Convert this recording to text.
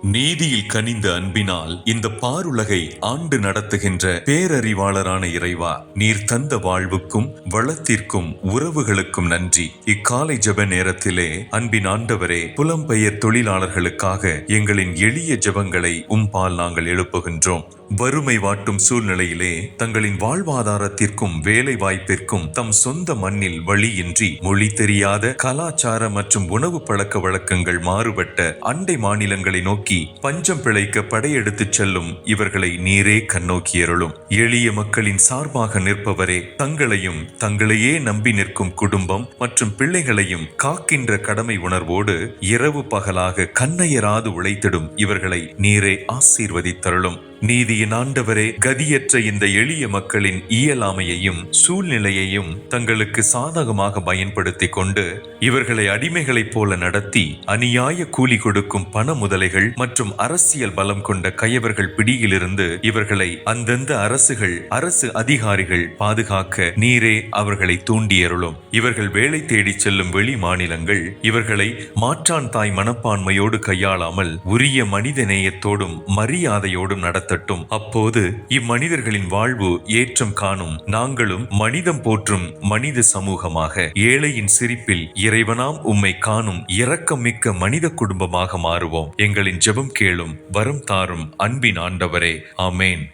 நீதியில் கனிந்த அன்பினால் இந்த பாருலகை ஆண்டு நடத்துகின்ற பேரறிவாளரான இறைவா, நீர் தந்த வாழ்வுக்கும் வளத்திற்கும் உறவுகளுக்கும் நன்றி. இக்காலை ஜெப நேரத்திலே அன்பின் ஆண்டவரே, புலம்பெயர் தொழிலாளர்களுக்காக எங்களின் எளிய ஜெபங்களை உம்பால் நாங்கள் எழுப்புகின்றோம். வறுமை வாட்டும் சூழ்நிலையிலே தங்களின் வாழ்வாதாரத்திற்கும் வேலை வாய்ப்பிற்கும் தம் சொந்த மண்ணில் வழியின்றி, மொழி தெரியாத, கலாச்சார மற்றும் உணவு பழக்க வழக்கங்கள் மாறுபட்ட அண்டை மாநிலங்களை நோக்கி பஞ்சம் பிழைக்க படையெடுத்துச் செல்லும் இவர்களை நீரே கண்ணோக்கியருளும். எளிய மக்களின் சார்பாக நிற்பவரே, தங்களையும் தங்களையே நம்பி நிற்கும் குடும்பம் மற்றும் பிள்ளைகளையும் காக்கின்ற கடமை உணர்வோடு இரவு பகலாக கண்ணயராது உழைத்திடும் இவர்களை நீரே ஆசீர்வதித்தருளும். நீதியின் ஆண்டவரே, கதியற்ற இந்த எளிய மக்களின் இயலாமையையும் சூழ்நிலையையும் தங்களுக்கு சாதகமாக பயன்படுத்தி கொண்டு இவர்களை அடிமைகளைப் போல நடத்தி அநியாய கூலி கொடுக்கும் பண முதலைகள் மற்றும் அரசியல் பலம் கொண்ட கயவர்கள் பிடியிலிருந்து இவர்களை அந்தந்த அரசு அதிகாரிகள் பாதுகாக்க நீரே அவர்களை தூண்டியருளும். இவர்கள் வேலை தேடி செல்லும் வெளி மாநிலங்கள் இவர்களை மாற்றான் தாய் மனப்பான்மையோடு கையாளாமல் உரிய மனித நேயத்தோடும் மரியாதையோடும் நடத்த. அப்போது இம்மனிதர்களின் வாழ்வு ஏற்றம் காணும். நாங்களும் மனிதம் போற்றும் மனித சமூகமாக, ஏழையின் சிரிப்பில் இறைவனாம் உம்மை காணும் இரக்கம் மிக்க மனித குடும்பமாக மாறுவோம். எங்களின் ஜெபம் கேளும், வரம் தாரும் அன்பின் ஆண்டவரே. ஆமேன்.